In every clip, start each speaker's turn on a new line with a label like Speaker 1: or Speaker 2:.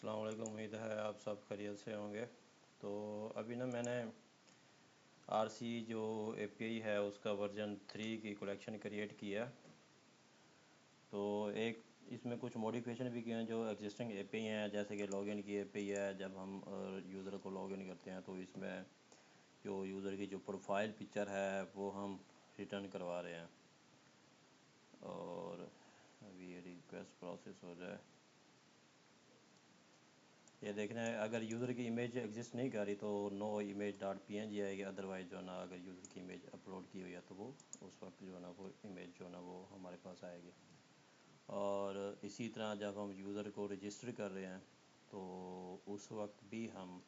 Speaker 1: अस्सलाम वालेकुम। उम्मीद है आप सब खैरियत से होंगे। तो अभी ना मैंने आरसी जो एपीआई है उसका वर्जन 3 की कलेक्शन क्रिएट किया। तो एक इसमें कुछ मॉडिफिकेशन भी किए हैं जो एग्जिस्टिंग एपीआई हैं, जैसे कि लॉगिन की एपीआई है। जब हम यूज़र को लॉगिन करते हैं तो इसमें जो यूज़र की जो प्रोफाइल पिक्चर है वो हम रिटर्न करवा रहे हैं। और अभी ये रिक्वेस्ट प्रोसेस हो जाए, ये देखना है। अगर यूज़र की इमेज एग्जिस्ट नहीं कर रही तो नो इमेज डॉट पी आएगी। अदरवाइज़ जो है ना, अगर यूज़र की इमेज अपलोड की हुई है तो वो उस वक्त जो है ना वो इमेज जो है ना वो हमारे पास आएगी। और इसी तरह जब हम यूज़र को रजिस्टर कर रहे हैं तो उस वक्त भी हम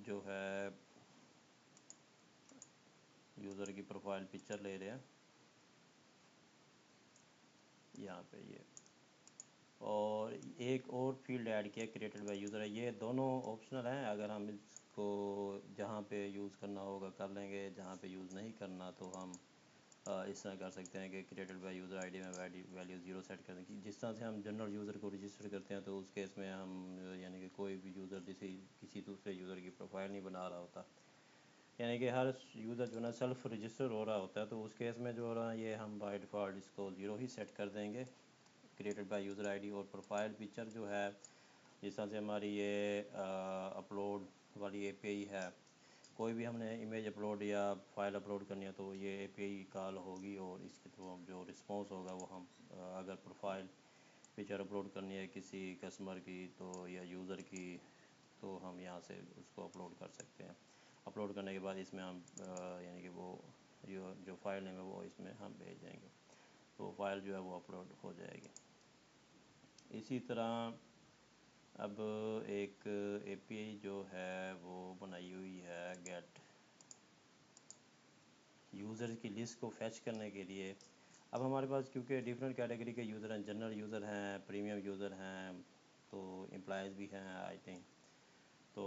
Speaker 1: जो है यूज़र की प्रोफाइल पिक्चर ले रहे हैं यहाँ पे ये। और एक और फील्ड ऐड किया क्रिएटेड बाय यूज़र है। ये दोनों ऑप्शनल हैं, अगर हम इसको जहाँ पे यूज़ करना होगा कर लेंगे, जहाँ पे यूज़ नहीं करना तो हम इस तरह कर सकते हैं कि क्रिएटेड बाय यूज़र आईडी में वैल्यू 0 सेट कर दें। जिस तरह से हम जनरल यूज़र को रजिस्टर करते हैं तो उस केस में हम यानी कि कोई भी यूज़र जिसे किसी दूसरे यूज़र की प्रोफाइल नहीं बना रहा होता, यानी कि हर यूज़र जो है ना सेल्फ रजिस्टर हो रहा होता है, तो उस केस में जो है ना ये हम बाय डिफ़ॉल्ट इसको 0 ही सेट कर देंगे। क्रिएटेड बाय यूज़र आईडी और प्रोफाइल पिक्चर जो है, जिस तरह से हमारी ये अपलोड वाली एपीआई है, कोई भी हमने इमेज अपलोड या फाइल अपलोड करनी है तो ये एपीआई कॉल होगी और इसके थ्रू हम जो रिस्पॉन्स होगा वो हम अगर प्रोफाइल पिक्चर अपलोड करनी है किसी कस्टमर की तो या यूज़र की, तो हम यहाँ से उसको अपलोड कर सकते हैं। अपलोड करने के बाद इसमें हम यानी कि वो जो फाइल नेम है वो इसमें हम भेज देंगे, तो फाइल जो है वो अपलोड हो जाएगी। इसी तरह अब एक एपीआई जो है वो बनाई हुई है गेट यूज़र की लिस्ट को फैच करने के लिए। अब हमारे पास क्योंकि डिफरेंट कैटेगरी के यूज़र हैं, जनरल यूज़र हैं, प्रीमियम यूज़र हैं, तो एम्प्लॉयज़ भी हैं आई थिंक। तो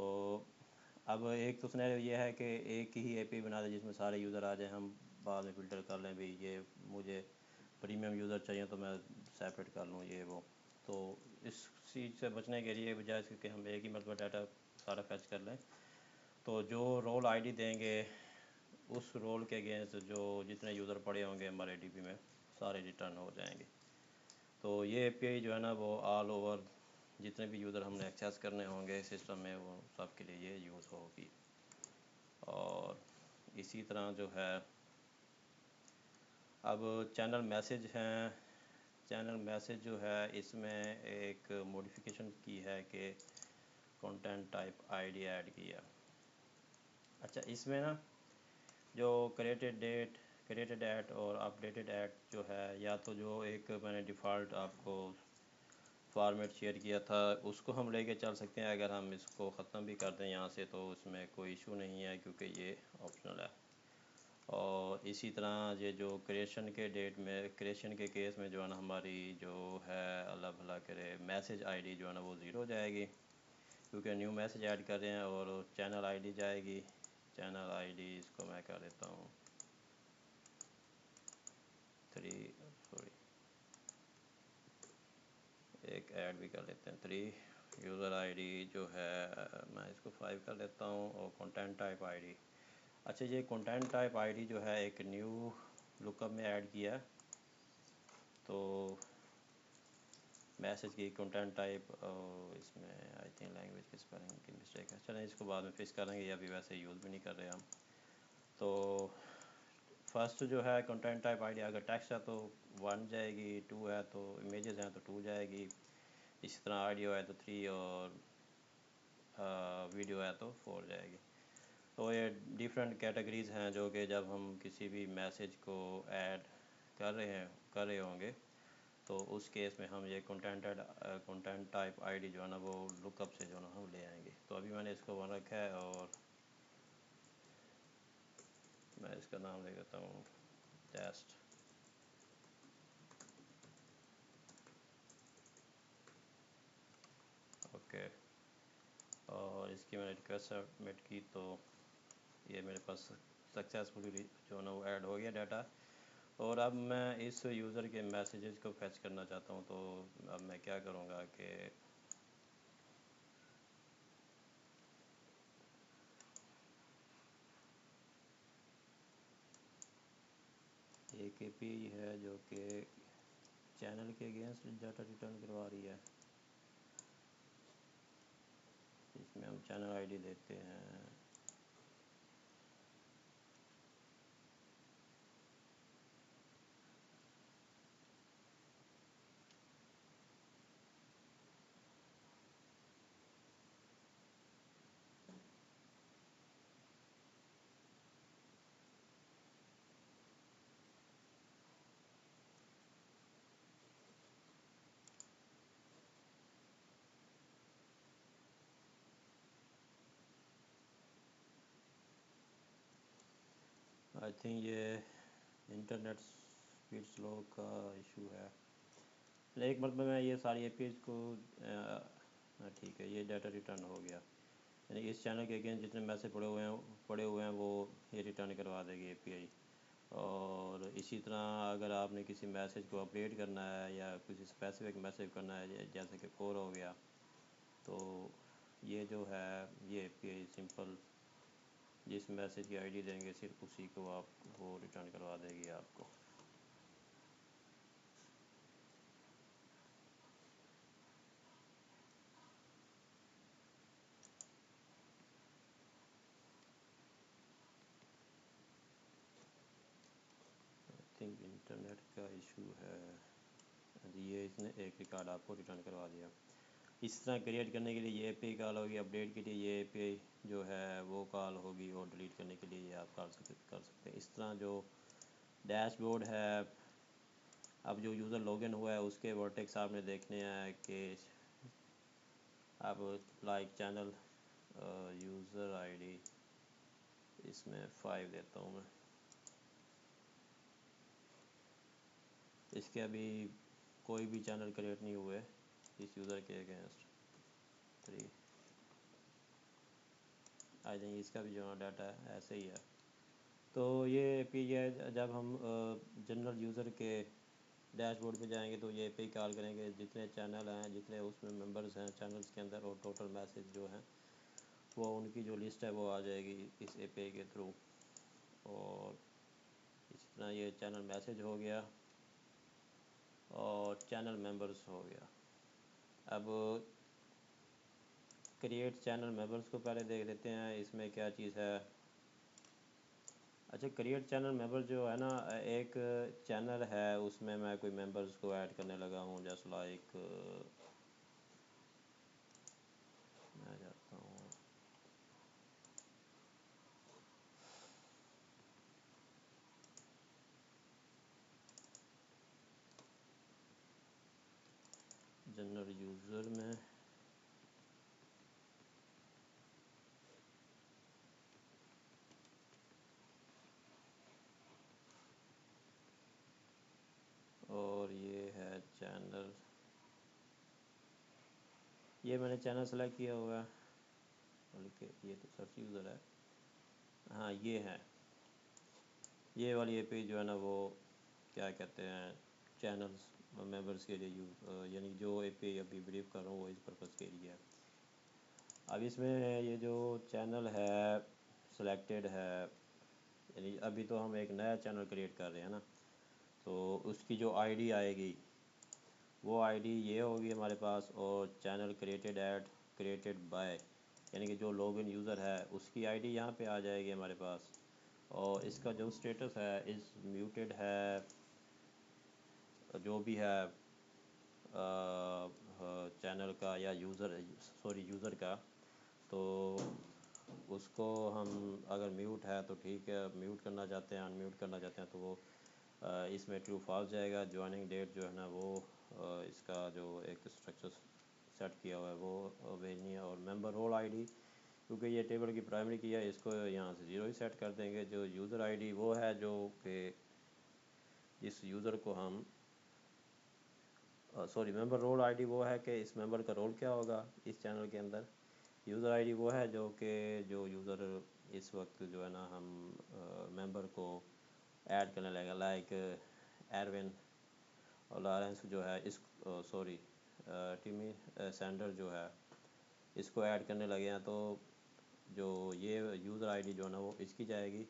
Speaker 1: अब एक तो सिनेरियो ये है कि एक ही एपीआई बना दें जिसमें सारे यूज़र आ जाएं, हम बाद में फ़िल्टर कर लें भाई ये मुझे प्रीमियम यूज़र चाहिए तो मैं सेपरेट कर लूँ ये वो। तो इस चीज़ से बचने के लिए बजाय इसके कि हम एक ही मरतबा डाटा सारा फैच कर लें, तो जो रोल आईडी देंगे उस रोल के अगेंस्ट जो जितने यूज़र पड़े होंगे हमारे डीबी में सारे रिटर्न हो जाएंगे। तो ये एपीआई जो है ना वो ऑल ओवर जितने भी यूज़र हमने एक्सेस करने होंगे सिस्टम में वो सब के लिए ये यूज़ होगी। और इसी तरह जो है अब चैनल मैसेज हैं। चैनल मैसेज जो है इसमें एक मॉडिफिकेशन की है कि कंटेंट टाइप आईडी ऐड किया। अच्छा, इसमें ना जो क्रिएटेड ऐट और अपडेटेड ऐट जो है, या तो जो एक मैंने डिफ़ॉल्ट आपको फॉर्मेट शेयर किया था उसको हम लेके चल सकते हैं। अगर हम इसको ख़त्म भी कर दें यहाँ से तो उसमें कोई इशू नहीं है क्योंकि ये ऑप्शनल है। और इसी तरह ये जो क्रिएशन के केस में जो है ना हमारी जो है अल्लाह भला करे मैसेज आईडी जो है ना वो 0 हो जाएगी क्योंकि न्यू मैसेज ऐड कर रहे हैं। और चैनल आईडी जाएगी, चैनल आईडी इसको मैं कर देता हूँ 3, सॉरी एक ऐड भी कर लेते हैं 3। यूज़र आईडी जो है मैं इसको 5 कर देता हूँ। और कंटेंट टाइप आईडी, अच्छा ये कंटेंट टाइप आईडी जो है एक न्यू लुकअप में ऐड किया है। तो मैसेज की कंटेंट टाइप इसमें आई थिंक लैंग्वेज के स्पेलिंग की मिस्टेक है, चलें इसको बाद में फिक्स करेंगे, या अभी वैसे यूज़ भी नहीं कर रहे हम। तो फर्स्ट जो है कंटेंट टाइप आईडी अगर टेक्स्ट है तो 1 जाएगी, 2 है तो इमेजेस हैं तो 2 जाएगी, इसी तरह ऑडियो है तो 3 और वीडियो है तो 4 जाएगी। तो ये डिफरेंट कैटेगरीज़ हैं जो कि जब हम किसी भी मैसेज को ऐड कर रहे होंगे तो उस केस में हम ये कंटेंट टाइप आईडी जो है ना वो लुकअप से जो है ना हम ले आएंगे। तो अभी मैंने इसको 1 रखा है और मैं इसका नाम ले देता हूँ टेस्ट। ओके, और इसकी मैंने रिक्वेस्ट सबमिट की तो ये मेरे पास सक्सेसफुली जो है ना वो ऐड हो गया डाटा। और अब मैं इस यूज़र के मैसेजेस को फैच करना चाहता हूँ, तो अब मैं क्या करूँगा कि एक एपीआई है जो कि चैनल के अगेंस्ट डाटा रिटर्न करवा रही है। इसमें हम चैनल आईडी देते हैं, आई थिंक ये इंटरनेट स्पीड स्लो का इशू है। एक मतलब मैं ये सारी एपीआई को ठीक है, ये डाटा रिटर्न हो गया, यानी इस चैनल के अगेंस्ट जितने मैसेज पड़े हुए हैं वो ये रिटर्न करवा देगी एपीआई। और इसी तरह अगर आपने किसी मैसेज को अपडेट करना है या किसी स्पेसिफिक मैसेज करना है, जैसे कि कोर हो गया, तो ये जो है ये एपीआई सिंपल जिस मैसेज की आईडी देंगे सिर्फ उसी को आप वो रिटर्न करवा देगी आपको। आई थिंक इंटरनेट का इशू है। ये इसने एक रिकॉर्ड आपको रिटर्न करवा दिया। इस तरह क्रिएट करने के लिए ये एपीआई कॉल होगी, अपडेट के लिए ये एपीआई जो है वो कॉल होगी, और डिलीट करने के लिए ये आप कर सकते हैं। इस तरह जो डैशबोर्ड है, अब जो यूज़र लॉगिन हुआ है उसके वर्टेक्स आपने देखने हैं कि अब लाइक चैनल यूज़र आईडी इसमें 5 देता हूँ मैं। इसके अभी कोई भी चैनल क्रिएट नहीं हुए इस यूज़र के अगेंस्ट 3। आई थिंक इसका भी जो डाटा है ऐसे ही है। तो ये एपीआई जब हम जनरल यूज़र के डैशबोर्ड पे जाएंगे तो ये एपीआई कॉल करेंगे, जितने चैनल हैं, जितने उसमें मेंबर्स हैं चैनल्स के अंदर, और टोटल मैसेज जो हैं वो उनकी जो लिस्ट है वो आ जाएगी इस एपीआई के थ्रू। और इस तरह ये चैनल मैसेज हो गया और चैनल मेंबर्स हो गया। अब क्रिएट चैनल मेंबर्स को पहले देख लेते हैं इसमें क्या चीज़ है। अच्छा, क्रिएट चैनल मेंबर जो है ना, एक चैनल है उसमें मैं कोई मेंबर्स को ऐड करने लगा हूँ, जैसे लाइक मैं जाता हूँ जनरल यूज़र में, और ये है चैनल, ये मैंने चैनल सेलेक्ट किया हुआ है, बल्कि ये तो सर्च यूज़र है। हाँ ये है, ये वाली एपीआई जो है ना वो क्या कहते हैं चैनल्स मेंबर्स के लिए यूज़, यानी जो एपीआई अभी ब्रीफ कर रहा हूँ वो इस पर्पज़ के लिए है। अब इसमें ये जो चैनल है सिलेक्टेड है, यानी अभी तो हम एक नया चैनल क्रिएट कर रहे हैं ना, तो उसकी जो आईडी आएगी वो आईडी ये होगी हमारे पास, और चैनल क्रिएटेड बाय, यानी कि जो लॉगिन यूज़र है उसकी आईडी यहाँ पे आ जाएगी हमारे पास। और इसका जो स्टेटस है इस म्यूटेड है, जो भी है चैनल का या यूज़र का, तो उसको हम अगर म्यूट है तो ठीक है, म्यूट करना चाहते हैं, अनम्यूट करना चाहते हैं तो वो इसमें ट्रू फॉल्स जाएगा। जॉइनिंग डेट जो है ना वो इसका जो एक स्ट्रक्चर सेट किया हुआ है वो भेजनी है। और मेंबर रोल आईडी, क्योंकि ये टेबल की प्राइमरी की है, इसको यहाँ से 0 ही सेट कर देंगे। जो यूज़र आईडी वो है जो कि इस यूज़र को हम मेंबर रोल आईडी वो है कि इस मेंबर का रोल क्या होगा इस चैनल के अंदर। यूज़र आईडी वो है जो यूज़र इस वक्त जो है ना हम मेंबर को ऐड करने लगेगा, लाइक एरविन और लॉरेंस जो है इस सॉरी टिमी सैंडर जो है इसको ऐड करने लगे हैं, तो जो ये यूज़र आईडी जो है ना वो इसकी जाएगी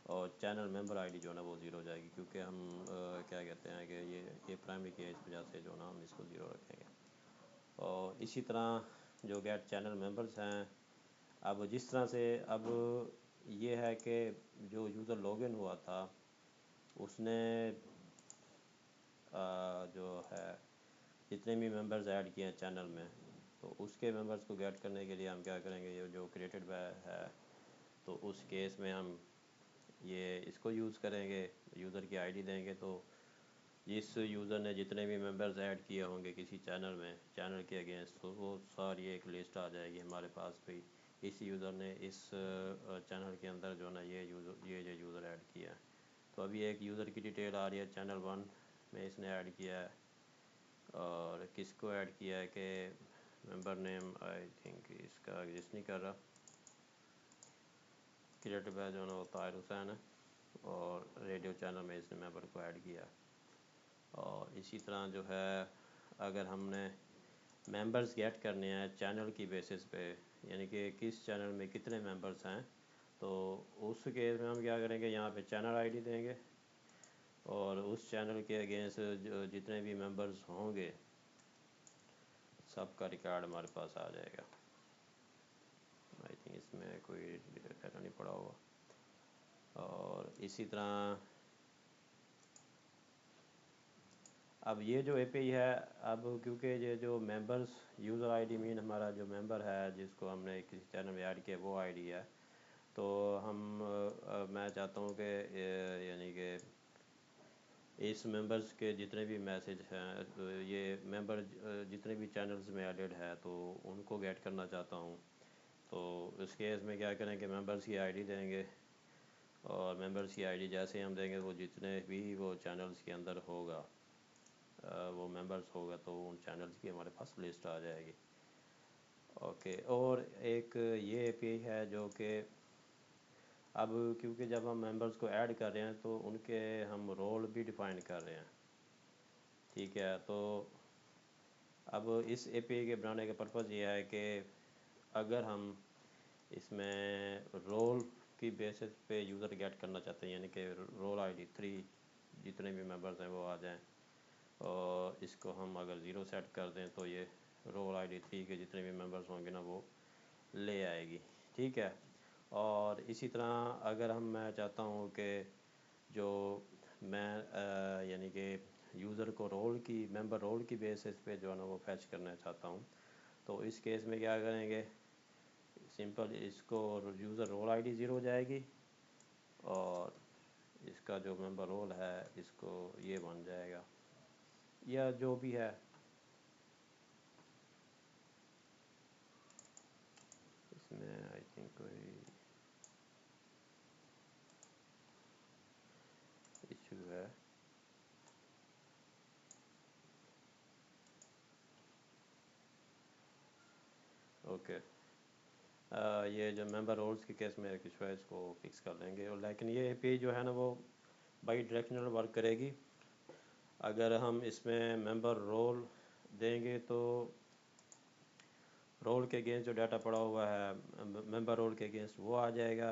Speaker 1: और चैनल मेंबर आईडी जो है ना वो ज़ीरो हो जाएगी, क्योंकि हम क्या कहते हैं कि ये प्राइमरी की है, इस वजह से जो ना हम इसको ज़ीरो रखेंगे। और इसी तरह जो गेट चैनल मेंबर्स हैं, अब जिस तरह से अब ये है कि जो यूज़र लॉगिन हुआ था उसने जो है जितने भी मेंबर्स ऐड किए हैं चैनल में, तो उसके मेंबर्स को गेट करने के लिए हम क्या करेंगे, ये जो क्रिएटेड है तो उस केस में हम ये इसको यूज़ करेंगे, यूज़र की आईडी देंगे। तो जिस यूज़र ने जितने भी मेंबर्स ऐड किए होंगे किसी चैनल में, चैनल के अगेंस्ट, तो वो सारी एक लिस्ट आ जाएगी हमारे पास भी, इस यूज़र ने इस चैनल के अंदर जो ना ये जो यूज़र ऐड किया है। तो अभी एक यूज़र की डिटेल आ रही है, चैनल 1 में इसने ऐड किया है, और किसको ऐड किया है कि मेंबर नेम आई थिंक इसका एग्जिस्ट नहीं कर रहा, क्रिएटिव है जो ना वो ताहिर हुसैन है, और रेडियो चैनल में इसने मेंबर को ऐड किया। और इसी तरह जो है अगर हमने मेंबर्स गेट करने हैं चैनल की बेसिस पे, यानी कि किस चैनल में कितने मेंबर्स हैं, तो उस केस में हम क्या करेंगे, यहाँ पे चैनल आईडी देंगे और उस चैनल के अगेंस्ट जो जितने भी मेंबर्स होंगे सबका रिकॉर्ड हमारे पास आ जाएगा। आई थिंक इसमें कोई एरर नहीं पड़ा होगा। और इसी तरह अब ये जो एपीआई है, अब क्योंकि ये जो मेंबर्स यूज़र आईडी मीन हमारा जो मेंबर है जिसको हमने किसी चैनल में ऐड किया वो आईडी है, तो हम मैं चाहता हूँ कि यानी कि इस मेंबर्स के जितने भी मैसेज हैं, तो ये मेंबर जितने भी चैनल्स में एडेड है तो उनको गेट करना चाहता हूँ। तो इस केस में क्या करें कि मेंबर्स की आईडी देंगे, और मेंबर्स की आईडी जैसे हम देंगे वो जितने भी वो चैनल्स के अंदर होगा वो मेंबर्स होगा, तो उन चैनल्स की हमारे पास लिस्ट आ जाएगी। ओके, और एक ये एपीआई है जो कि अब क्योंकि जब हम मेंबर्स को ऐड कर रहे हैं तो उनके हम रोल भी डिफाइन कर रहे हैं, ठीक है। तो अब इस एपीआई के बनाने का पर्पज़ ये है कि अगर हम इसमें रोल की बेसिस पे यूज़र गेट करना चाहते हैं, यानी कि रोल आईडी 3 जितने भी मेंबर्स हैं वो आ जाएं, और इसको हम अगर ज़ीरो सेट कर दें तो ये रोल आईडी 3 के जितने भी मेंबर्स होंगे ना वो ले आएगी, ठीक है। और इसी तरह अगर मैं चाहता हूँ कि जो मैं यानी कि यूज़र को रोल की मेंबर रोल की बेसिस पे जो है ना वो फैच करना चाहता हूँ, तो इस केस में क्या करेंगे, सिंपल इसको यूज़र रोल आईडी ज़ीरो हो जाएगी, और इसका जो मेंबर रोल है इसको ये बन जाएगा, या जो भी है। इसमें आई थिंक कोई इशू है। ओके, ये जो मेंबर रोल्स के केस में कुछ है इसको फिक्स कर देंगे, और लेकिन ये एपीआई जो है ना वो बाई डायरेक्शनल वर्क करेगी। अगर हम इसमें मेंबर रोल देंगे तो रोल के अगेंस्ट जो डाटा पड़ा हुआ है मेंबर रोल के अगेंस्ट वो आ जाएगा।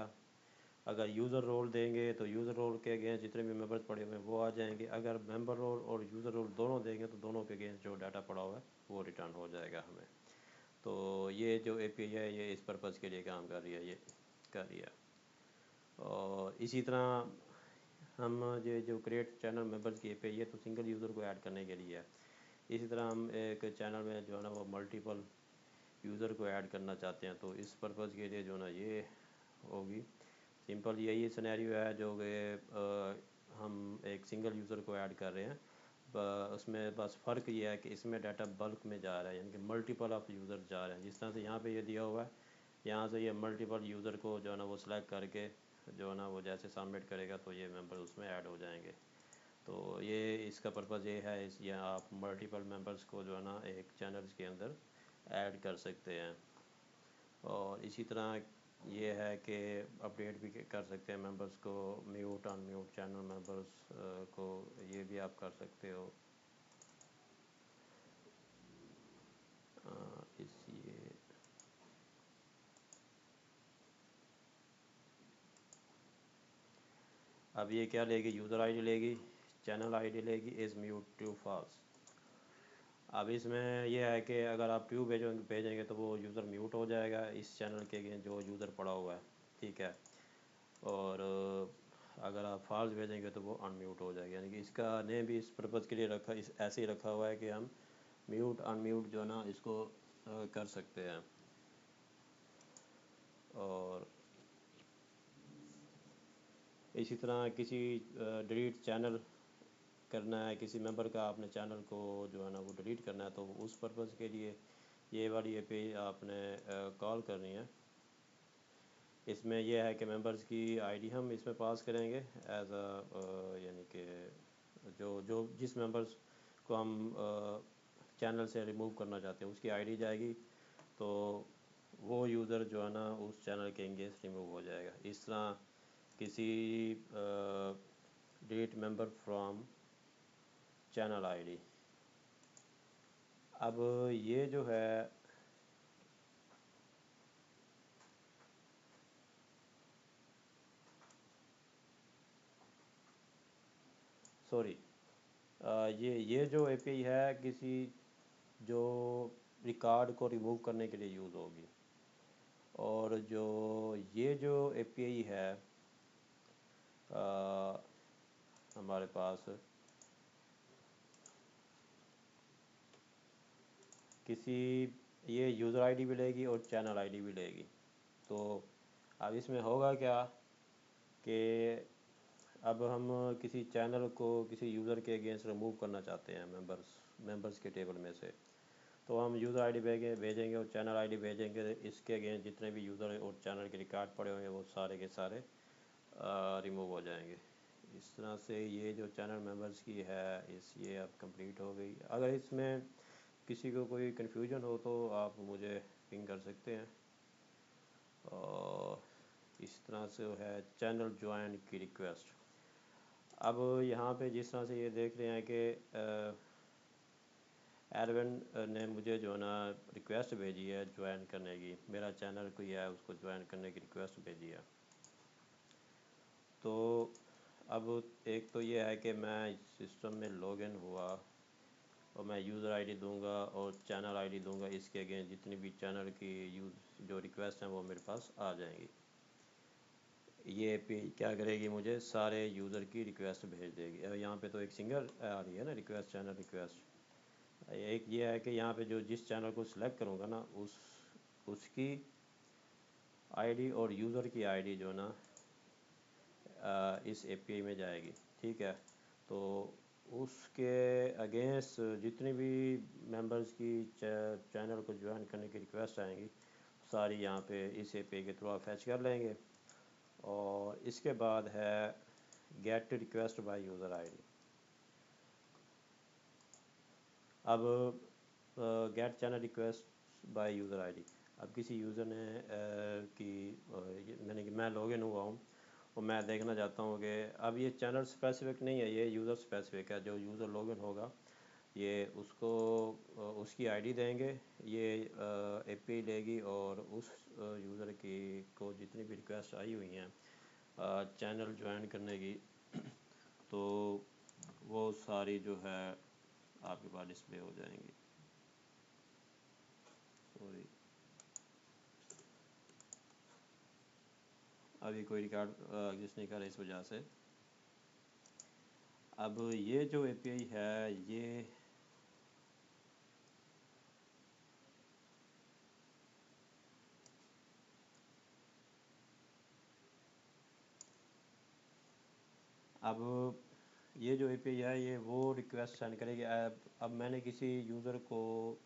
Speaker 1: अगर यूज़र रोल देंगे तो यूज़र रोल के अगेंस्ट जितने भी मेंबर्स पड़े हुए हैं वो आ जाएंगे। अगर मेंबर रोल और यूज़र रोल दोनों देंगे तो दोनों के अगेंस्ट जो डाटा पड़ा हुआ है वो रिटर्न हो जाएगा हमें। तो ये जो एपीआई है ये इस पर्पज़ के लिए काम कर रही है, ये कर रही है। और इसी तरह हम ये जो क्रिएट चैनल मेंबर्स की एपीआई है तो सिंगल यूज़र को ऐड करने के लिए है। इसी तरह हम एक चैनल में जो है ना वो मल्टीपल यूज़र को ऐड करना चाहते हैं, तो इस पर्पज़ के लिए जो ना ये होगी। सिंपल यही सिनेरियो है जो कि हम एक सिंगल यूज़र को ऐड कर रहे हैं, उसमें बस फ़र्क ये है कि इसमें डाटा बल्क में जा रहा है, यानी कि मल्टीपल ऑफ यूज़र जा रहे हैं। जिस तरह से यहाँ पे ये दिया हुआ है, यहाँ से ये मल्टीपल यूज़र को जो है ना वो सिलेक्ट करके जो है ना वो जैसे सबमिट करेगा तो ये मेंबर उसमें ऐड हो जाएंगे। तो ये इसका पर्पज़ ये है, इस या आप मल्टीपल मेंबर्स को जो है ना एक चैनल्स के अंदर ऐड कर सकते हैं। और इसी तरह ये है कि अपडेट भी कर सकते हैं मेंबर्स को, म्यूट अनम्यूट चैनल मेंबर्स को, ये भी आप कर सकते हो। इस ये अब ये क्या लेगी, यूज़र आईडी लेगी, चैनल आईडी लेगी, इज़ म्यूट टू फॉल्स। अब इसमें यह है कि अगर आप ट्रू भेजेंगे तो वो यूज़र म्यूट हो जाएगा इस चैनल के अगेंस्ट जो यूज़र पड़ा हुआ है, ठीक है। और अगर आप फॉल्स भेजेंगे तो वो अनम्यूट हो जाएगा। यानी कि इसका नेम भी इस पर्पज़ के लिए रखा, इस ऐसे ही रखा हुआ है कि हम म्यूट अनम्यूट जो है ना इसको कर सकते हैं। और इसी तरह किसी डिलीट चैनल करना है, किसी मेंबर का आपने चैनल को जो है ना वो डिलीट करना है, तो उस पर्पज़ के लिए ये वाली एपीआई आपने कॉल करनी है। इसमें यह है कि मेंबर्स की आईडी हम इसमें पास करेंगे एज अ, यानी कि जो जो जिस मेंबर्स को हम चैनल से रिमूव करना चाहते हैं उसकी आईडी जाएगी, तो वो यूज़र जो है ना उस चैनल के अगेंस्ट रिमूव हो जाएगा। इस तरह किसी delete member from channel ID. अब ये जो है सॉरी, ये जो एपीआई है किसी जो रिकॉर्ड को रिमूव करने के लिए यूज़ होगी। और जो ये जो एपीआई है हमारे पास किसी, ये यूज़र आईडी भी लेगी और चैनल आईडी भी लेगी। तो अब इसमें होगा क्या कि अब हम किसी चैनल को किसी यूज़र के अगेंस्ट रिमूव करना चाहते हैं मेंबर्स के टेबल में से, तो हम यूज़र आईडी भेजेंगे और चैनल आईडी भेजेंगे। इसके अगेंस्ट जितने भी यूज़र और चैनल के रिकॉर्ड पड़े होंगे वो सारे के सारे रिमूव हो जाएंगे। इस तरह से ये जो चैनल मेंबर्स की है ये अब कंप्लीट हो गई। अगर इसमें किसी को कोई कन्फ्यूजन हो तो आप मुझे पिंग कर सकते हैं। और इस तरह से है चैनल ज्वाइन की रिक्वेस्ट। अब यहाँ पे जिस तरह से ये देख रहे हैं कि एरवन ने मुझे जो है ना रिक्वेस्ट भेजी है ज्वाइन करने की, मेरा चैनल कोई है उसको ज्वाइन करने की रिक्वेस्ट भेजी है। तो अब एक तो ये है कि मैं इस सिस्टम में लॉगिन हुआ और मैं यूज़र आईडी दूंगा और चैनल आईडी दूंगा, इसके अगेंस्ट जितनी भी चैनल की जो रिक्वेस्ट हैं वो मेरे पास आ जाएंगी। ये पेज क्या करेगी, मुझे सारे यूज़र की रिक्वेस्ट भेज देगी। अब यहाँ पे तो एक सिंगल आ रही है ना रिक्वेस्ट, चैनल रिक्वेस्ट। एक ये है कि यहाँ पे जो जिस चैनल को सिलेक्ट करूँगा ना उसकी आईडी और यूज़र की आईडी जो है ना इस एपीआई में जाएगी, ठीक है। तो उसके अगेंस्ट जितनी भी मेंबर्स की चैनल को ज्वाइन करने की रिक्वेस्ट आएंगी सारी यहाँ पे इस एपीआई के थ्रू आप फैच कर लेंगे। और इसके बाद है get request by user ID. अब get channel request by user ID. अब किसी यूज़र ने मैं लॉगिन हुआ हूँ और मैं देखना चाहता हूँ कि अब ये चैनल स्पेसिफिक नहीं है, ये यूज़र स्पेसिफिक है। जो यूज़र लॉगिन होगा ये उसको उसकी आईडी देंगे, ये एपीआई लेगी और उस यूज़र की को जितनी भी रिक्वेस्ट आई हुई हैं चैनल ज्वाइन करने की, तो वो सारी जो है आपके पास डिस्प्ले हो जाएंगी। सॉरी, अभी कोई रिकॉर्ड एग्जिस्ट नहीं कर रहा इस वजह से। अब ये जो एपीआई है ये अब ये जो एपीआई है ये वो रिक्वेस्ट सेंड करेगी। अब मैंने किसी यूज़र को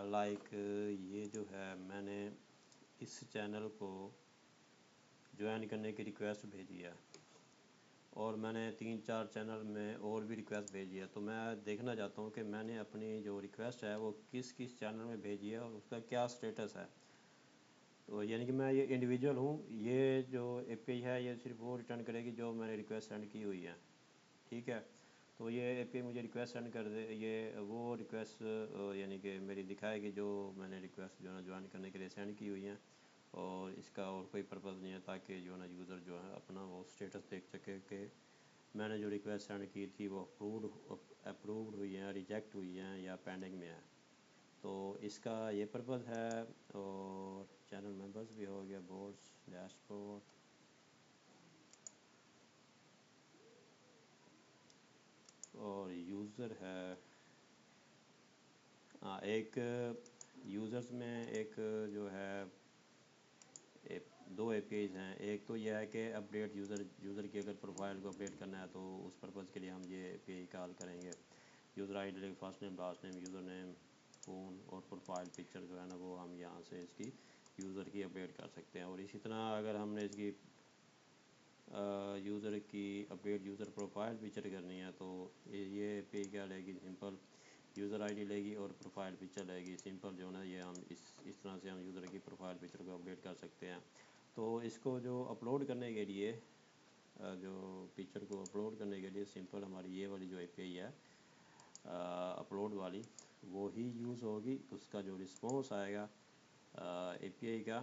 Speaker 1: लाइक ये जो है मैंने इस चैनल को ज्वाइन करने की रिक्वेस्ट भेजी है और मैंने 3-4 चैनल में और भी रिक्वेस्ट भेजी है। तो मैं देखना चाहता हूँ कि मैंने अपनी जो रिक्वेस्ट है वो किस किस चैनल में भेजी है और उसका क्या स्टेटस है। तो यानी कि मैं ये इंडिविजुअल हूँ, ये जो एपीआई है ये सिर्फ वो रिटर्न करेगी जो मैंने रिक्वेस्ट सेंड की हुई है, ठीक है। तो ये एपीआई मुझे रिक्वेस्ट सेंड कर दे, ये वो रिक्वेस्ट यानी कि मेरी दिखाएगी जो मैंने रिक्वेस्ट जो है ना ज्वाइन करने के लिए सेंड की हुई हैं। और इसका और कोई पर्पज़ नहीं है, ताकि जो है ना यूज़र जो है अपना वो स्टेटस देख सके कि मैंने जो रिक्वेस्ट सेंड की थी वो अप्रूव्ड हुई है, रिजेक्ट हुई हैं या पेंडिंग में है। तो इसका ये पर्पज़ है। और चैनल मेंबर्स भी हो गया, बोर्ड्स, डैशबोर्ड, और यूज़र है। हाँ, एक यूज़र्स में एक जो है दो एपीआईज़ हैं। एक तो यह है कि अपडेट यूज़र की अगर प्रोफाइल को अपडेट करना है तो उस पर्पज़ के लिए हम ये एपीआई कॉल करेंगे। यूज़र आईडी लेके first name, last name, user name, phone और प्रोफाइल पिक्चर जो है ना वो हम यहाँ से इसकी यूज़र की अपडेट कर सकते हैं। और इसी तरह अगर हमने इसकी यूज़र की अपडेट यूज़र प्रोफाइल पिक्चर करनी है तो ये पे क्या लेगी, सिंपल यूज़र आईडी लेगी और प्रोफाइल पिक्चर लेगी। सिंपल जो है ना ये हम इस तरह से हम यूज़र की प्रोफाइल पिक्चर को अपडेट कर सकते हैं। तो इसको जो अपलोड करने के लिए जो पिक्चर को अपलोड करने के लिए सिंपल हमारी ये वाली जो एपीआई है अपलोड वाली वो ही यूज़ होगी। उसका जो रिस्पॉन्स आएगा एपीआई का,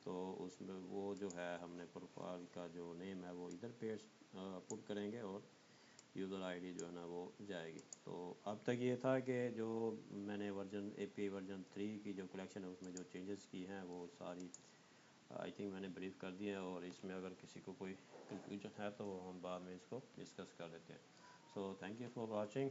Speaker 1: तो उसमें वो जो है हमने प्रोफाइल का जो नेम है वो इधर पेस्ट पुट करेंगे और यूज़र आईडी जो है ना वो जाएगी। तो अब तक ये था कि जो मैंने वर्जन एपीआई वर्जन 3 की जो कलेक्शन है उसमें जो चेंजेस की हैं वो सारी आई थिंक मैंने ब्रीफ कर दिया है। और इसमें अगर किसी को कोई कंफ्यूजन है तो हम बाद में इसको डिस्कस कर लेते हैं। So thank you for watching.